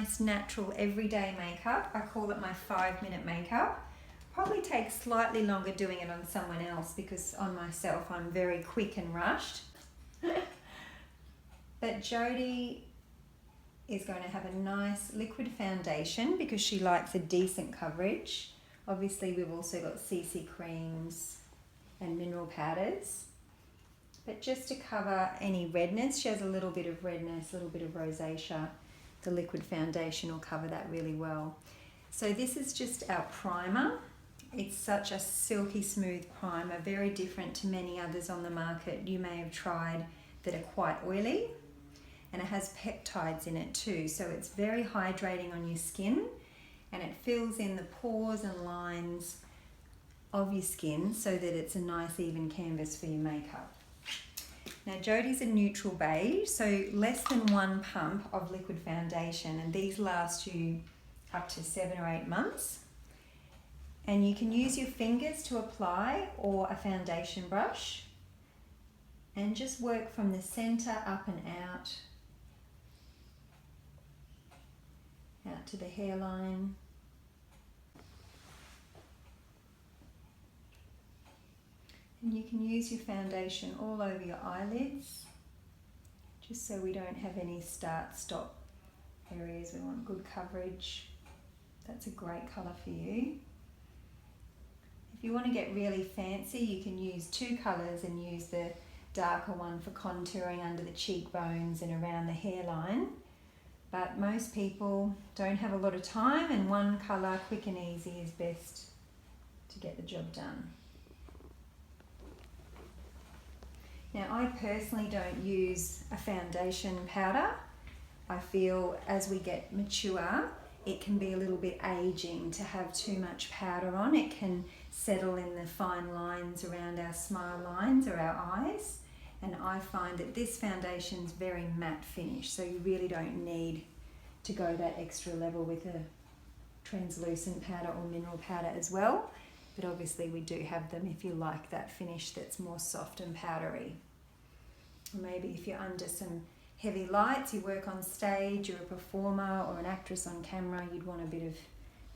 nice, natural, everyday makeup. I call it my 5-minute makeup. Probably takes slightly longer doing it on someone else because on myself I'm very quick and rushed. But Jodie is going to have a nice liquid foundation because she likes a decent coverage. Obviously we've also got CC creams and mineral powders. But just to cover any redness, she has a little bit of redness, a little bit of rosacea. The liquid foundation will cover that really well. So this is just our primer. It's such a silky smooth primer, very different to many others on the market you may have tried that are quite oily. And it has peptides in it too, so it's very hydrating on your skin and it fills in the pores and lines of your skin so that it's a nice even canvas for your makeup. Now Jodie's a neutral beige, so less than 1 pump of liquid foundation, and these last you up to 7 or 8 months. And you can use your fingers to apply or a foundation brush and just work from the center up and out to the hairline. And you can use your foundation all over your eyelids, just so we don't have any start-stop areas. We want good coverage. That's a great colour for you. If you want to get really fancy, you can use 2 colours and use the darker one for contouring under the cheekbones and around the hairline. But most people don't have a lot of time, and 1 colour, quick and easy, is best to get the job done. Now I personally don't use a foundation powder. I feel as we get mature, it can be a little bit aging to have too much powder on. It can settle in the fine lines around our smile lines or our eyes. And I find that this foundation's very matte finish, so you really don't need to go that extra level with a translucent powder or mineral powder as well. But obviously we do have them if you like that finish that's more soft and powdery. Or maybe if you're under some heavy lights, you work on stage, you're a performer or an actress on camera, you'd want a bit of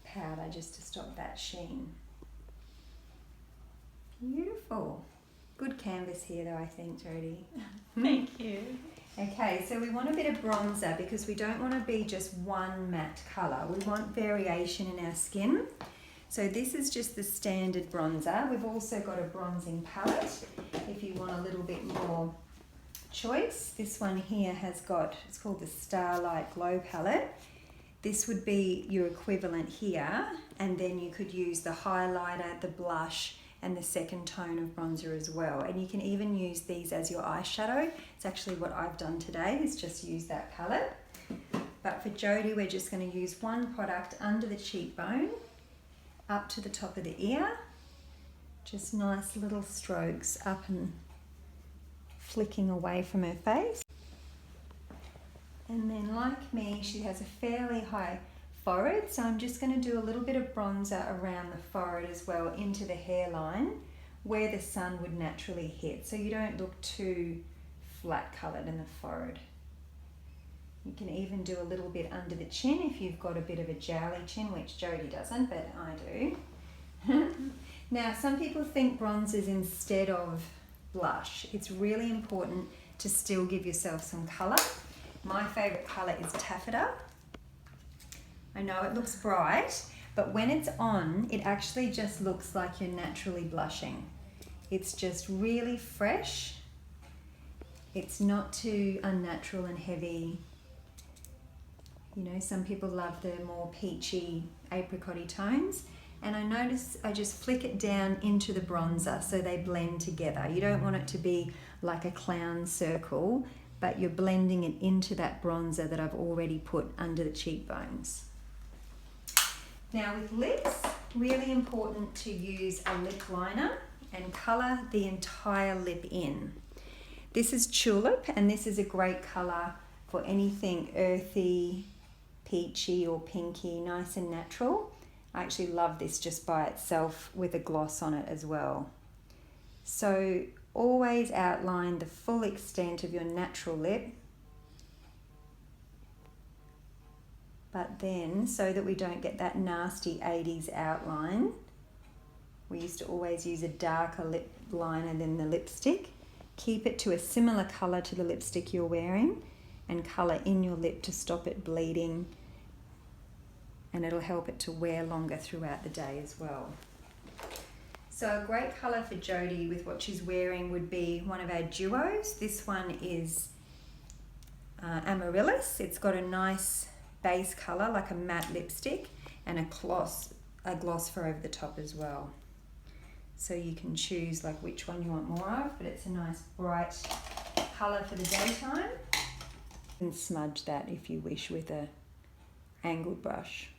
powder just to stop that sheen. Beautiful. Good canvas here though, I think, Jodie. Thank you. Okay, so we want a bit of bronzer because we don't want to be just one matte colour. We want variation in our skin. So this is just the standard bronzer. We've also got a bronzing palette if you want a little bit more choice. This one here has got, it's called the Starlight Glow palette. This would be your equivalent here, and then you could use the highlighter, the blush, and the second tone of bronzer as well. And you can even use these as your eyeshadow. It's actually what I've done today, is just use that palette. But for Jodie, we're just going to use 1 product under the cheekbone, up to the top of the ear. Just nice little strokes up and flicking away from her face. And then like me, she has a fairly high forehead, so I'm just going to do a little bit of bronzer around the forehead as well, into the hairline where the sun would naturally hit, so you don't look too flat coloured in the forehead. You can even do a little bit under the chin if you've got a bit of a jowly chin, which Jodie doesn't, but I do. Now some people think bronzers instead of blush. It's really important to still give yourself some colour. My favourite colour is taffeta. I know it looks bright, but when it's on, it actually just looks like you're naturally blushing. It's just really fresh. It's not too unnatural and heavy. You know, some people love the more peachy, apricot-y tones. And I notice I just flick it down into the bronzer so they blend together. You don't want it to be like a clown circle, but you're blending it into that bronzer that I've already put under the cheekbones. Now with lips, really important to use a lip liner and colour the entire lip in. This is Tulip, and this is a great colour for anything earthy, peachy or pinky, nice and natural. I actually love this just by itself with a gloss on it as well. So always outline the full extent of your natural lip But then, so that we don't get that nasty 80s outline, we used to always use a darker lip liner than the lipstick. Keep it to a similar colour to the lipstick you're wearing and colour in your lip to stop it bleeding, and it'll help it to wear longer throughout the day as well. So a great colour for Jodie with what she's wearing would be one of our duos. This one is Amaryllis. It's got a nice base colour like a matte lipstick and a gloss for over the top as well. So you can choose like which one you want more of, but it's a nice bright colour for the daytime. And smudge that if you wish with a angled brush.